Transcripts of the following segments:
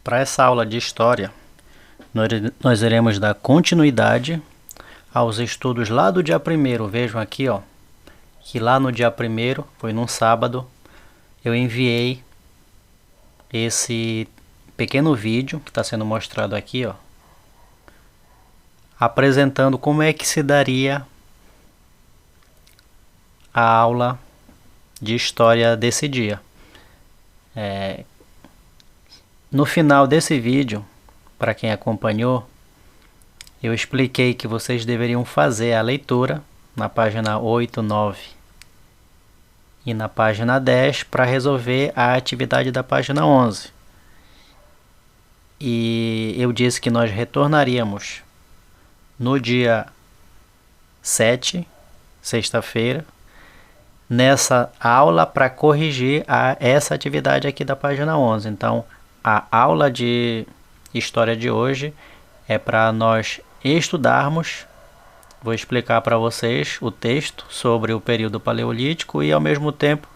Para essa aula de História, nós iremos dar continuidade aos estudos lá do dia 1º. Vejam aqui, ó, que lá no dia 1º, foi num sábado, eu enviei esse pequeno vídeo que está sendo mostrado aqui, ó, apresentando como é que se daria a aula de História desse dia. No final desse vídeo, para quem acompanhou, eu expliquei que vocês deveriam fazer a leitura na página 8, 9 e na página 10 para resolver a atividade da página 11. E eu disse que nós retornaríamos no dia 7, sexta-feira, nessa aula para corrigir essa atividade aqui da página 11. Então, a aula de História de hoje é para nós estudarmos. Vou explicar para vocês o texto sobre o período paleolítico e, ao mesmo tempo,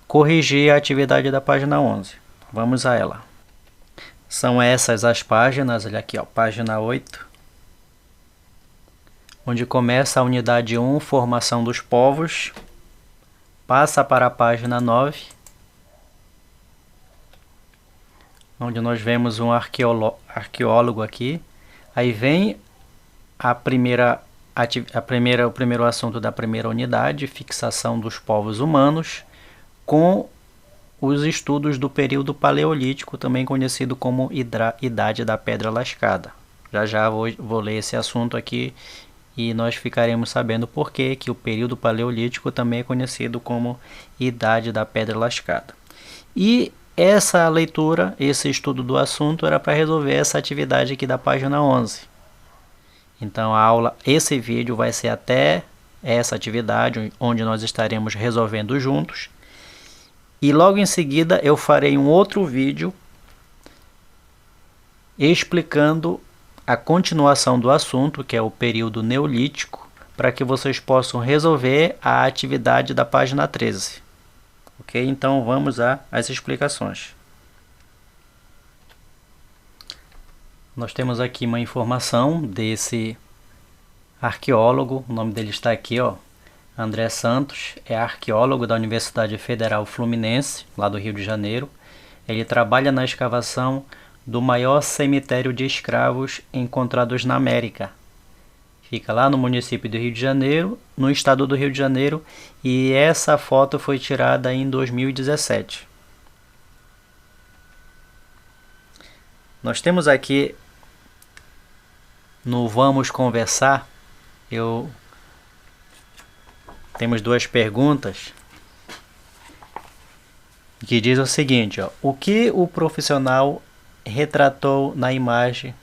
corrigir a atividade da página 11. Vamos a ela. São essas as páginas, olha aqui, ó, página 8, onde começa a unidade 1, Formação dos Povos, passa para a página 9, onde nós vemos um arqueólogo aqui. Aí vem o primeiro assunto da primeira unidade, fixação dos povos humanos, com os estudos do período paleolítico, também conhecido como Idade da Pedra Lascada. Já vou ler esse assunto aqui e nós ficaremos sabendo por que o período paleolítico também é conhecido como Idade da Pedra Lascada. E essa leitura, esse estudo do assunto era para resolver essa atividade aqui da página 11. Então esse vídeo vai ser até essa atividade, onde nós estaremos resolvendo juntos. E logo em seguida eu farei um outro vídeo explicando a continuação do assunto, que é o período neolítico, para que vocês possam resolver a atividade da página 13. Ok? Então vamos às explicações. Nós temos aqui uma informação desse arqueólogo, o nome dele está aqui, ó, André Santos, é arqueólogo da Universidade Federal Fluminense, lá do Rio de Janeiro. Ele trabalha na escavação do maior cemitério de escravos encontrados na América. Fica lá no município do Rio de Janeiro, no estado do Rio de Janeiro, e essa foto foi tirada em 2017. Nós temos aqui no Vamos Conversar, temos duas perguntas que diz o seguinte, ó, o que o profissional retratou na imagem,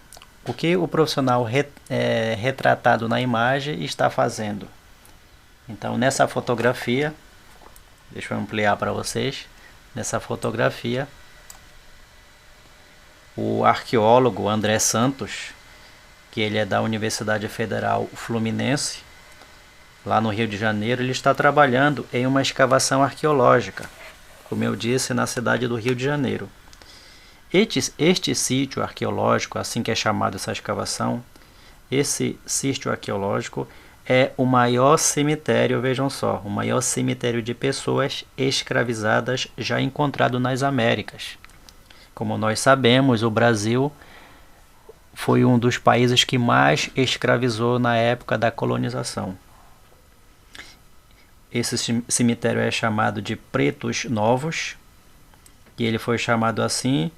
o que o profissional retratado na imagem está fazendo? Então, nessa fotografia, deixa eu ampliar para vocês, nessa fotografia, o arqueólogo André Santos, que ele é da Universidade Federal Fluminense, lá no Rio de Janeiro, ele está trabalhando em uma escavação arqueológica, como eu disse, na cidade do Rio de Janeiro. Este sítio arqueológico, assim que é chamado essa escavação, esse sítio arqueológico é o maior cemitério, vejam só, o maior cemitério de pessoas escravizadas já encontrado nas Américas. Como nós sabemos, o Brasil foi um dos países que mais escravizou na época da colonização. Esse cemitério é chamado de Pretos Novos, e ele foi chamado assim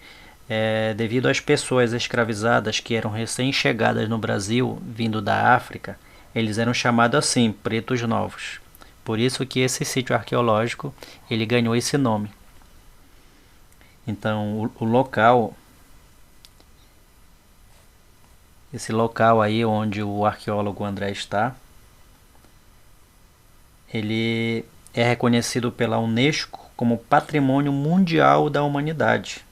devido às pessoas escravizadas que eram recém-chegadas no Brasil, vindo da África. Eles eram chamados assim, Pretos Novos. Por isso que esse sítio arqueológico ele ganhou esse nome. Então, o local, esse local aí onde o arqueólogo André está, ele é reconhecido pela Unesco como Patrimônio Mundial da Humanidade.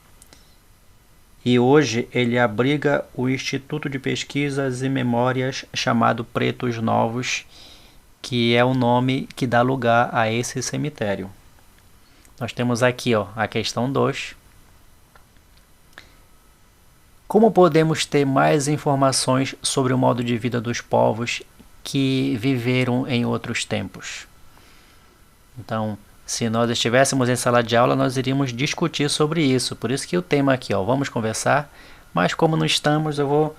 E hoje ele abriga o Instituto de Pesquisas e Memórias chamado Pretos Novos, que é o nome que dá lugar a esse cemitério. Nós temos aqui, ó, a questão 2. Como podemos ter mais informações sobre o modo de vida dos povos que viveram em outros tempos? Então, se nós estivéssemos em sala de aula, nós iríamos discutir sobre isso. Por isso que o tema aqui, vamos conversar. Mas como não estamos, eu vou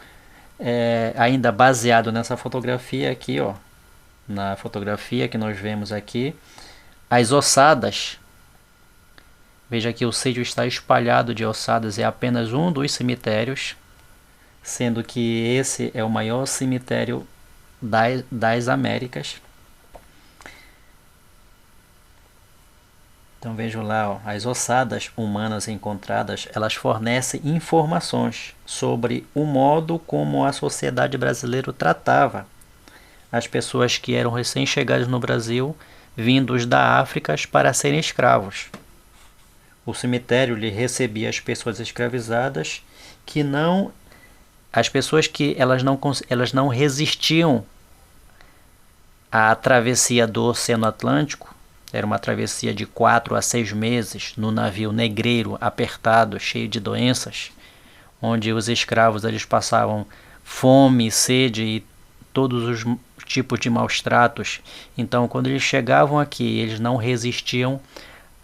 ainda baseado nessa fotografia aqui, na fotografia que nós vemos aqui, as ossadas. Veja que o sítio está espalhado de ossadas, é apenas um dos cemitérios, sendo que esse é o maior cemitério das Américas. Então vejam lá, as ossadas humanas encontradas, elas fornecem informações sobre o modo como a sociedade brasileira tratava as pessoas que eram recém-chegadas no Brasil, vindos da África para serem escravos. O cemitério lhe recebia as pessoas escravizadas as pessoas que elas não resistiam à travessia do Oceano Atlântico. Era uma travessia de 4 a 6 meses no navio negreiro, apertado, cheio de doenças, onde os escravos eles passavam fome, sede e todos os tipos de maus tratos. Então, quando eles chegavam aqui, eles não resistiam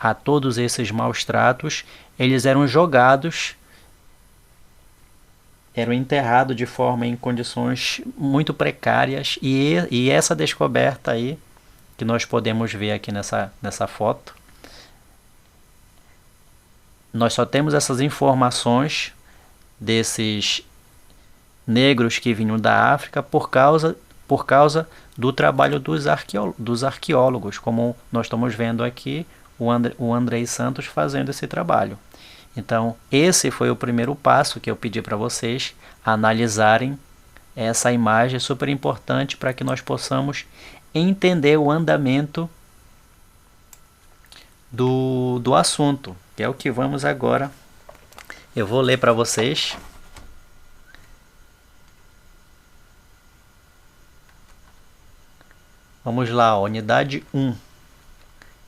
a todos esses maus tratos, eles eram jogados, eram enterrados de forma em condições muito precárias, e essa descoberta aí, que nós podemos ver aqui nessa foto, nós só temos essas informações desses negros que vinham da África por causa do trabalho dos arqueólogos, como nós estamos vendo aqui o Andrei Santos fazendo esse trabalho. Então, esse foi o primeiro passo que eu pedi para vocês analisarem essa imagem super importante para que nós possamos entender o andamento do assunto, que é o que vamos agora. Eu vou ler para vocês. Vamos lá, unidade 1.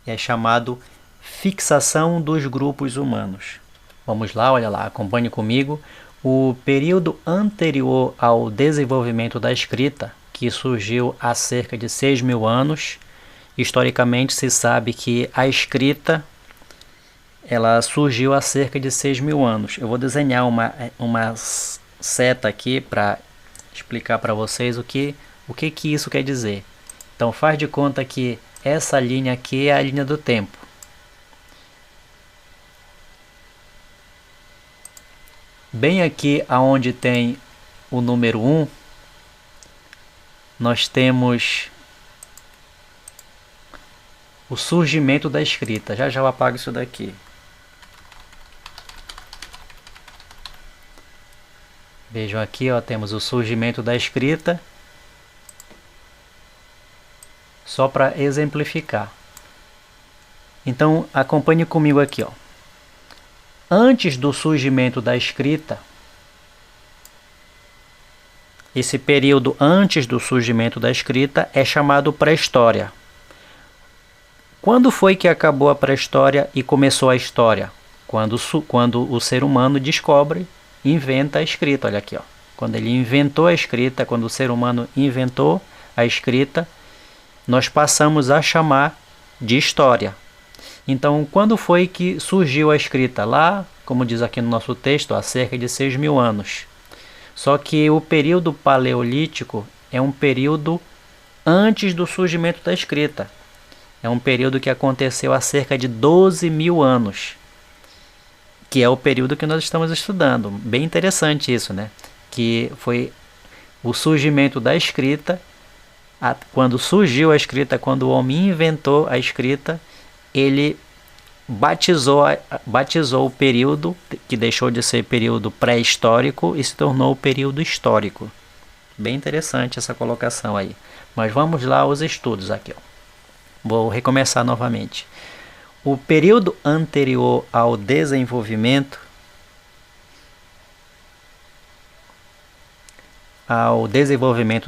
É chamado fixação dos grupos humanos. Vamos lá, olha lá, acompanhe comigo. O período anterior ao desenvolvimento da escrita, que surgiu há cerca de 6.000 anos, historicamente se sabe que a escrita ela surgiu há cerca de 6.000 anos. Eu vou desenhar uma seta aqui para explicar para vocês o que isso quer dizer. Então faz de conta que essa linha aqui é a linha do tempo. Bem aqui aonde tem o número 1, nós temos o surgimento da escrita. Já eu apago isso daqui. Vejam aqui, temos o surgimento da escrita. Só para exemplificar. Então, acompanhe comigo aqui. Antes do surgimento da escrita, esse período antes do surgimento da escrita é chamado pré-história. Quando foi que acabou a pré-história e começou a história? Quando o ser humano descobre, inventa a escrita. Olha aqui, quando ele inventou a escrita, quando o ser humano inventou a escrita, nós passamos a chamar de história. Então, quando foi que surgiu a escrita? Lá, como diz aqui no nosso texto, há cerca de 6.000 anos. Só que o período paleolítico é um período antes do surgimento da escrita. É um período que aconteceu há cerca de 12.000 anos, que é o período que nós estamos estudando. Bem interessante isso, né? Que foi o surgimento da escrita. Quando surgiu a escrita, quando o homem inventou a escrita, ele batizou o período, que deixou de ser período pré-histórico e se tornou o período histórico. Bem interessante essa colocação aí. Mas vamos lá aos estudos aqui. Vou recomeçar novamente. O período anterior ao desenvolvimento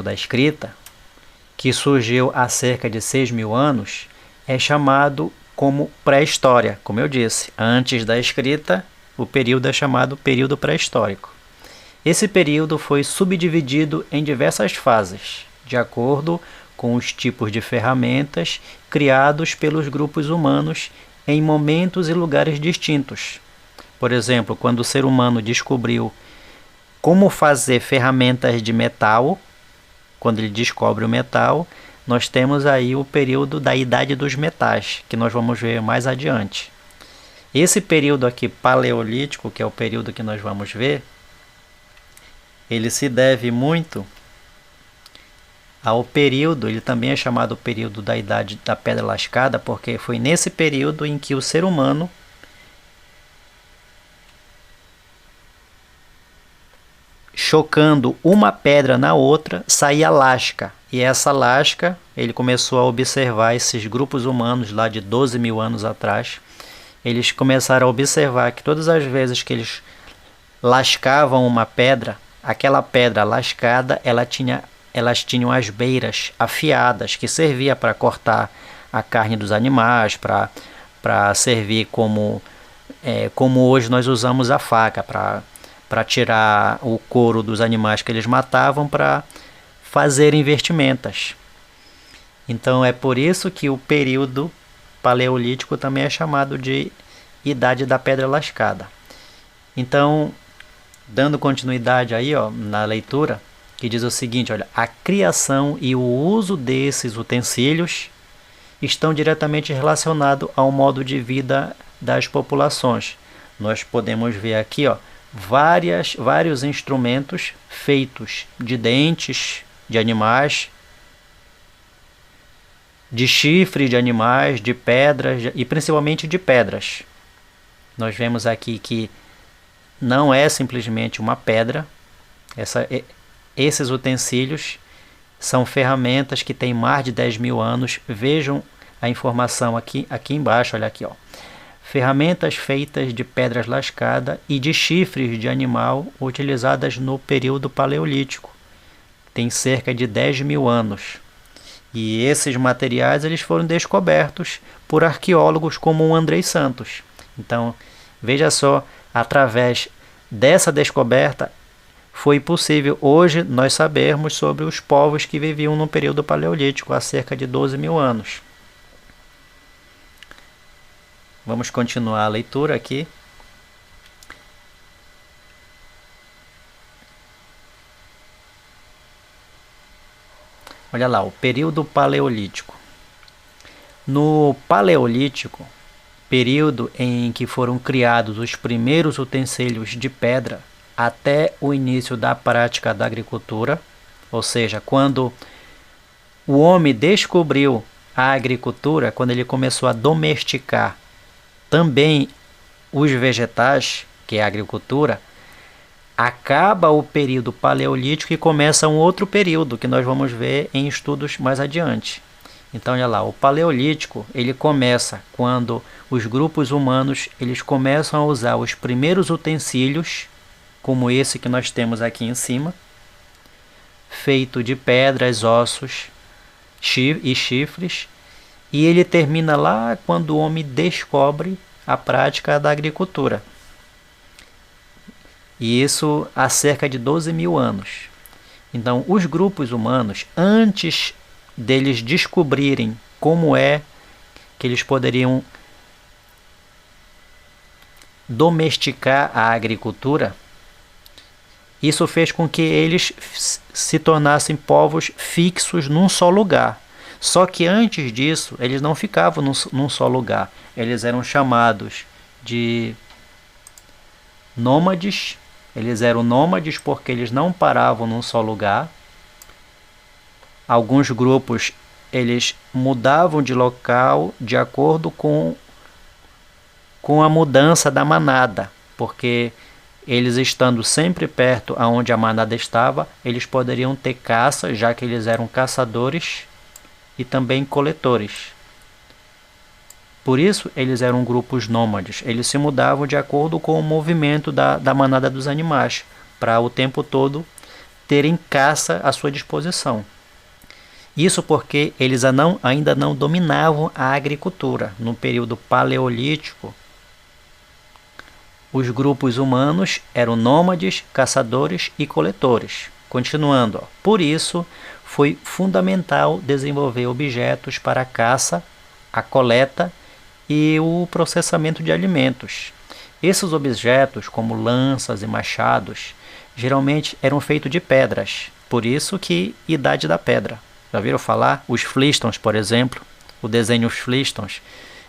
da escrita, que surgiu há cerca de 6.000 anos, é chamado como pré-história. Como eu disse, antes da escrita, o período é chamado período pré-histórico. Esse período foi subdividido em diversas fases, de acordo com os tipos de ferramentas criados pelos grupos humanos em momentos e lugares distintos. Por exemplo, quando o ser humano descobriu como fazer ferramentas de metal, quando ele descobre o metal, nós temos aí o período da Idade dos Metais, que nós vamos ver mais adiante. Esse período aqui paleolítico, que é o período que nós vamos ver, ele se deve muito ao período, ele também é chamado período da Idade da Pedra Lascada, porque foi nesse período em que o ser humano chocando uma pedra na outra, saía lasca. E essa lasca, ele começou a observar esses grupos humanos lá de 12 mil anos atrás. Eles começaram a observar que todas as vezes que eles lascavam uma pedra, aquela pedra lascada, elas tinham as beiras afiadas, que servia para cortar a carne dos animais, para servir como hoje nós usamos a faca, para tirar o couro dos animais que eles matavam para fazer vestimentas. Então é por isso que o período paleolítico também é chamado de Idade da Pedra Lascada. Então, dando continuidade aí, na leitura, que diz o seguinte, olha, a criação e o uso desses utensílios estão diretamente relacionados ao modo de vida das populações. Nós podemos ver aqui, vários instrumentos feitos de dentes de animais, de chifres de animais, de pedras e principalmente de pedras. Nós vemos aqui que não é simplesmente uma pedra. Esses utensílios são ferramentas que têm mais de 10 mil anos. Vejam a informação aqui embaixo, olha aqui, ferramentas feitas de pedras lascadas e de chifres de animal utilizadas no período paleolítico. Tem cerca de 10 mil anos. E esses materiais eles foram descobertos por arqueólogos como o Andrei Santos. Então, veja só, através dessa descoberta, foi possível hoje nós sabermos sobre os povos que viviam no período paleolítico há cerca de 12 mil anos. Vamos continuar a leitura aqui. Olha lá, o período paleolítico. No Paleolítico, período em que foram criados os primeiros utensílios de pedra até o início da prática da agricultura, ou seja, quando o homem descobriu a agricultura, quando ele começou a domesticar também os vegetais, que é a agricultura, acaba o período paleolítico e começa um outro período que nós vamos ver em estudos mais adiante. Então, olha lá, o paleolítico ele começa quando os grupos humanos eles começam a usar os primeiros utensílios, como esse que nós temos aqui em cima, feito de pedras, ossos e chifres, e ele termina lá quando o homem descobre a prática da agricultura. E isso há cerca de 12 mil anos. Então, os grupos humanos, antes deles descobrirem como é que eles poderiam domesticar a agricultura, isso fez com que eles se tornassem povos fixos num só lugar. Só que antes disso, eles não ficavam num só lugar. Eles eram chamados de nômades. Eles eram nômades porque eles não paravam num só lugar. Alguns grupos eles mudavam de local de acordo com a mudança da manada, porque eles estando sempre perto aonde a manada estava, eles poderiam ter caça, já que eles eram caçadores e também coletores. Por isso, eles eram grupos nômades. Eles se mudavam de acordo com o movimento da manada dos animais, para o tempo todo terem caça à sua disposição. Isso porque eles ainda não dominavam a agricultura. No período paleolítico, os grupos humanos eram nômades, caçadores e coletores. Continuando, ó. Por isso, foi fundamental desenvolver objetos para a caça, a coleta e o processamento de alimentos. Esses objetos, como lanças e machados, geralmente eram feitos de pedras, por isso que Idade da Pedra. Já viram falar? Os Flintstones, por exemplo, o desenho Os Flintstones,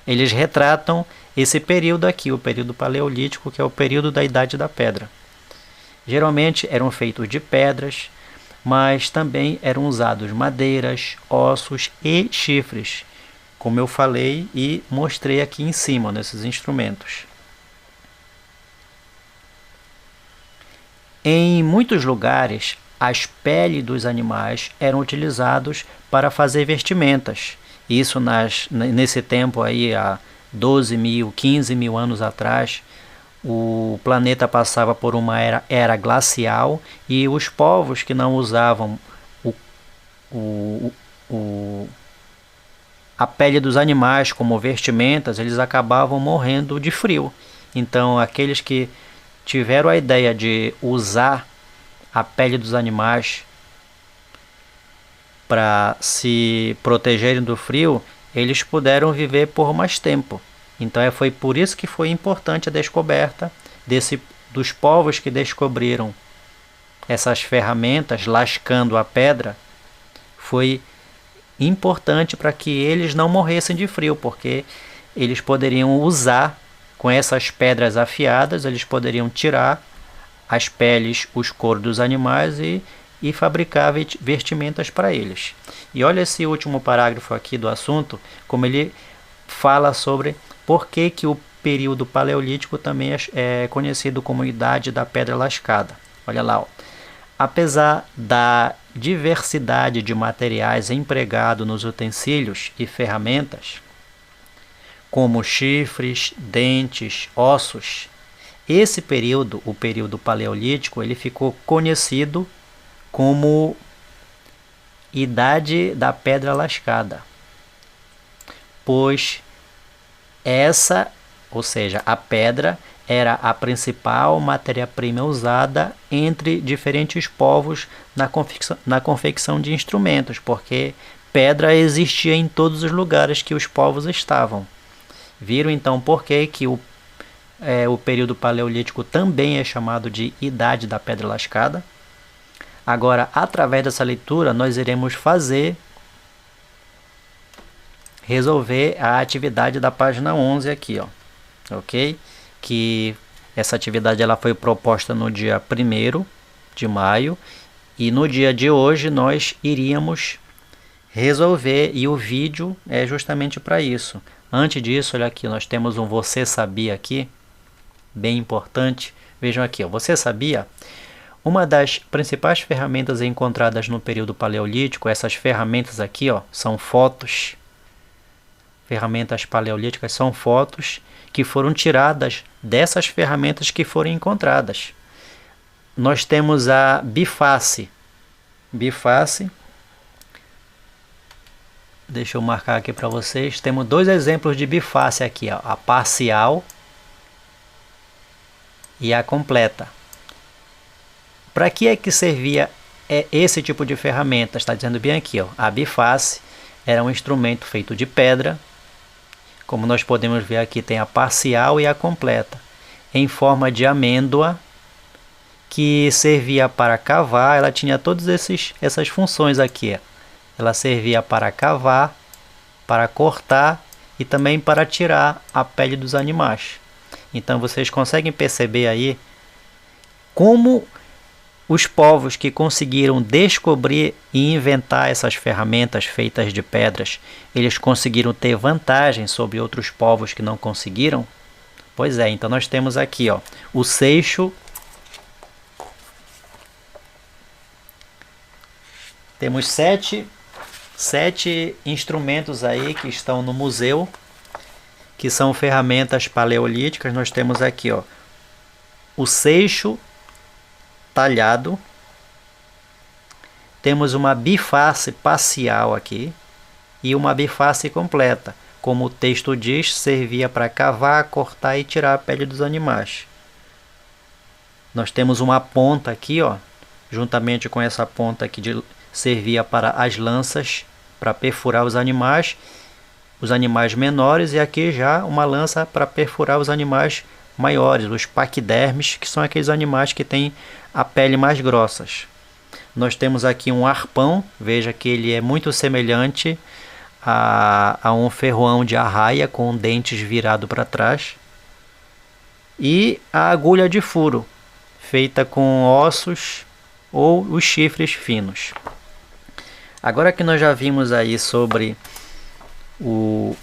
eles retratam esse período aqui, o período paleolítico, que é o período da Idade da Pedra. Geralmente eram feitos de pedras, mas também eram usados madeiras, ossos e chifres, como eu falei e mostrei aqui em cima, nesses instrumentos. Em muitos lugares, as peles dos animais eram utilizados para fazer vestimentas. Isso nesse tempo aí, há 12 mil, 15 mil anos atrás, o planeta passava por uma era glacial e os povos que não usavam a pele dos animais como vestimentas, eles acabavam morrendo de frio. Então, aqueles que tiveram a ideia de usar a pele dos animais para se protegerem do frio, eles puderam viver por mais tempo. Então foi por isso que foi importante a descoberta dos povos que descobriram essas ferramentas lascando a pedra. Foi importante para que eles não morressem de frio, porque eles poderiam usar com essas pedras afiadas, eles poderiam tirar as peles, os couros dos animais e fabricar vestimentas para eles. E olha esse último parágrafo aqui do assunto, como ele fala sobre por que o período paleolítico também é conhecido como Idade da Pedra Lascada. Olha lá, ó. Apesar da diversidade de materiais empregados nos utensílios e ferramentas, como chifres, dentes, ossos, esse período, o período paleolítico, ele ficou conhecido como Idade da Pedra Lascada, pois ou seja, a pedra era a principal matéria-prima usada entre diferentes povos na confecção de instrumentos, porque pedra existia em todos os lugares que os povos estavam. Viram então por que o período paleolítico também é chamado de Idade da Pedra Lascada? Agora, através dessa leitura, nós iremos resolver a atividade da página 11 aqui, ó, ok? Que essa atividade ela foi proposta no dia 1º de maio e no dia de hoje nós iríamos resolver, e o vídeo é justamente para isso. Antes disso, olha aqui, nós temos um Você Sabia aqui, bem importante. Vejam aqui, ó, Você sabia? Uma das principais ferramentas encontradas no período paleolítico, essas ferramentas aqui, ó, são fotos. Ferramentas paleolíticas são fotos que foram tiradas dessas ferramentas que foram encontradas. Nós temos a biface. Biface. Deixa eu marcar aqui para vocês. Temos dois exemplos de biface aqui, ó, a parcial e a completa. Para que é que servia esse tipo de ferramenta? Está dizendo bem aqui, ó, a biface era um instrumento feito de pedra. Como nós podemos ver aqui, tem a parcial e a completa, em forma de amêndoa, que servia para cavar. Ela tinha todas essas funções aqui. Ela servia para cavar, para cortar e também para tirar a pele dos animais. Então vocês conseguem perceber aí como os povos que conseguiram descobrir e inventar essas ferramentas feitas de pedras, eles conseguiram ter vantagem sobre outros povos que não conseguiram? Pois é, então nós temos aqui, ó, o seixo. Temos sete instrumentos aí que estão no museu, que são ferramentas paleolíticas. Nós temos aqui, ó, o seixo talhado, temos uma biface parcial aqui e uma biface completa. Como o texto diz, servia para cavar, cortar e tirar a pele dos animais. Nós temos uma ponta aqui, ó, juntamente com essa ponta aqui servia para as lanças, para perfurar os animais menores, e aqui já uma lança para perfurar os animais maiores, os paquidermes, que são aqueles animais que têm a pele mais grossas. Nós temos aqui um arpão, veja que ele é muito semelhante a um ferroão de arraia com dentes virados para trás. E a agulha de furo, feita com ossos ou os chifres finos. Agora que nós já vimos aí sobre o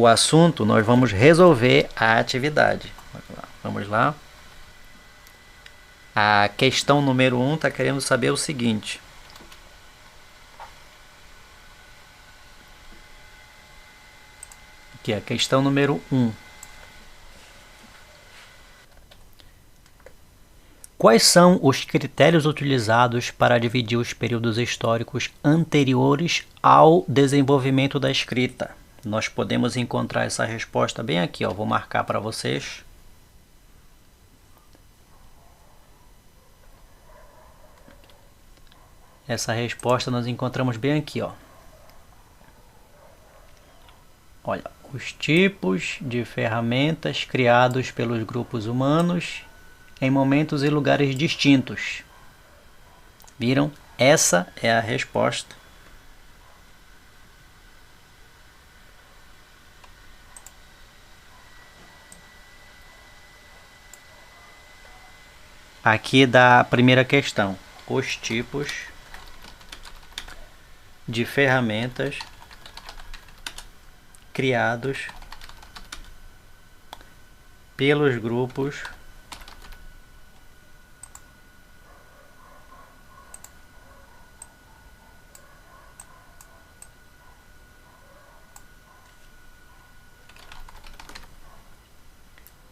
assunto, nós vamos resolver a atividade. Vamos lá. A questão número 1 está querendo saber o seguinte. Aqui, a questão número 1. Quais são os critérios utilizados para dividir os períodos históricos anteriores ao desenvolvimento da escrita? Nós podemos encontrar essa resposta bem aqui, ó. Vou marcar para vocês. Essa resposta nós encontramos bem aqui, ó. Olha, os tipos de ferramentas criados pelos grupos humanos em momentos e lugares distintos. Viram? Essa é a resposta. Aqui da primeira questão. Os tipos de ferramentas criados pelos grupos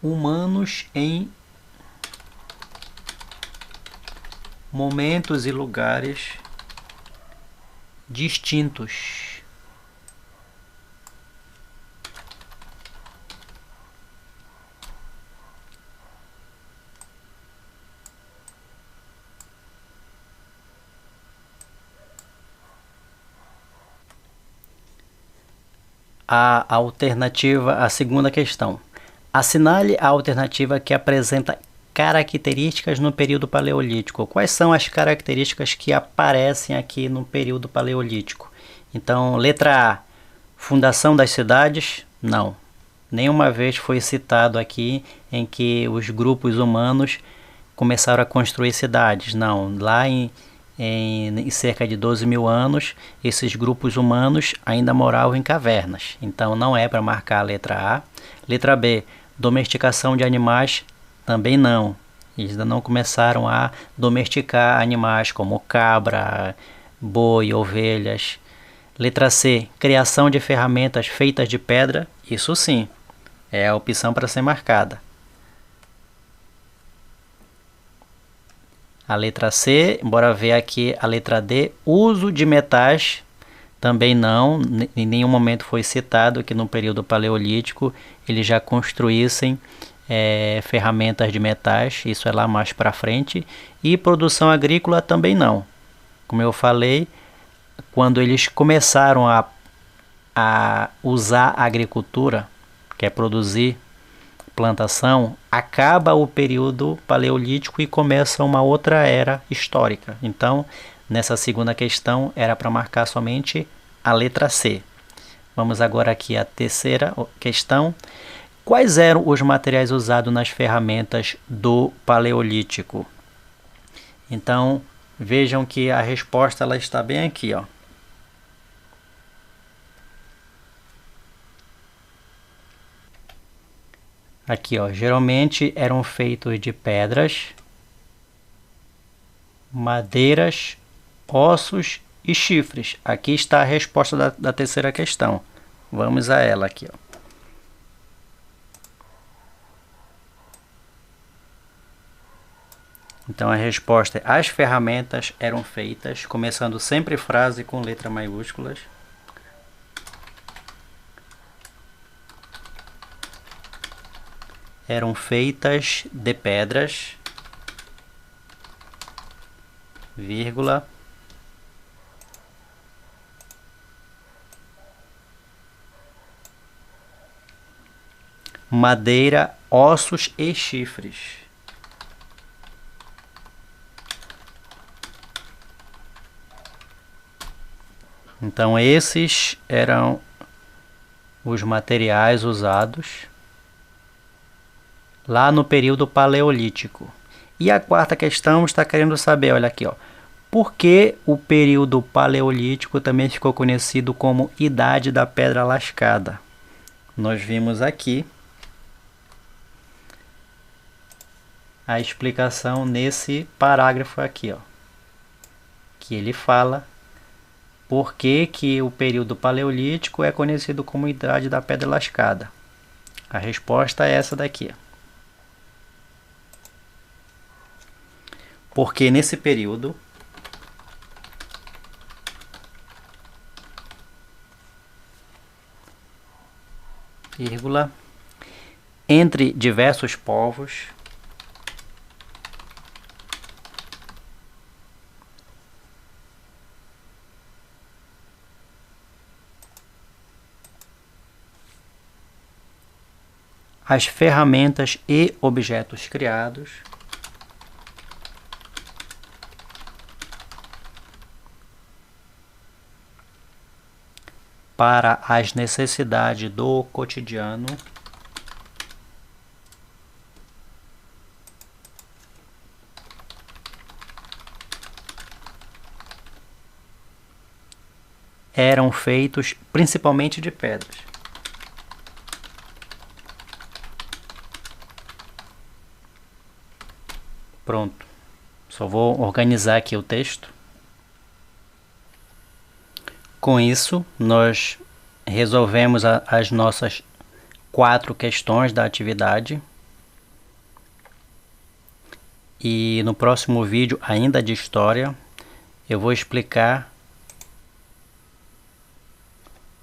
humanos em momentos e lugares distintos. A alternativa, a segunda questão. Assinale a alternativa que apresenta características no período paleolítico. Quais são as características que aparecem aqui no período paleolítico? Então, letra A, fundação das cidades? Não. Nenhuma vez foi citado aqui em que os grupos humanos começaram a construir cidades. Não. Lá em cerca de 12 mil anos, esses grupos humanos ainda moravam em cavernas. Então, não é para marcar a letra A. Letra B, domesticação de animais? Também não. Eles ainda não começaram a domesticar animais como cabra, boi, ovelhas. Letra C, criação de ferramentas feitas de pedra? Isso sim, é a opção para ser marcada. A letra C, bora ver aqui a letra D, uso de metais? Também não, em nenhum momento foi citado que no período paleolítico eles já construíssem ferramentas de metais, isso é lá mais para frente. E produção agrícola também não. Como eu falei, quando eles começaram a usar a agricultura, que é produzir plantação, acaba o período paleolítico e começa uma outra era histórica. Então, nessa segunda questão, era para marcar somente a letra C. Vamos agora aqui à terceira questão. Quais eram os materiais usados nas ferramentas do Paleolítico? Então, vejam que a resposta ela está bem aqui, ó. Aqui, ó, geralmente eram feitos de pedras, madeiras, ossos e chifres. Aqui está a resposta da terceira questão. Vamos a ela aqui, ó. Então a resposta é: as ferramentas eram feitas, começando sempre frase com letra maiúsculas. eram feitas de pedras, vírgula, madeira, ossos e chifres. Então esses eram os materiais usados lá no período paleolítico. E a quarta questão está querendo saber, olha aqui, ó, por que o período paleolítico também ficou conhecido como Idade da Pedra Lascada? Nós vimos aqui a explicação nesse parágrafo aqui, ó, que ele fala por que que o período paleolítico é conhecido como Idade da Pedra Lascada. A resposta é essa daqui. Porque nesse período vírgula, entre diversos povos as ferramentas e objetos criados para as necessidades do cotidiano eram feitos principalmente de pedras. Pronto. Só vou organizar aqui o texto. Com isso, nós resolvemos as nossas 4 questões da atividade. E no próximo vídeo, ainda de história, eu vou explicar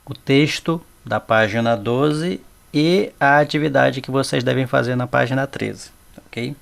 o texto da página 12 e a atividade que vocês devem fazer na página 13, ok?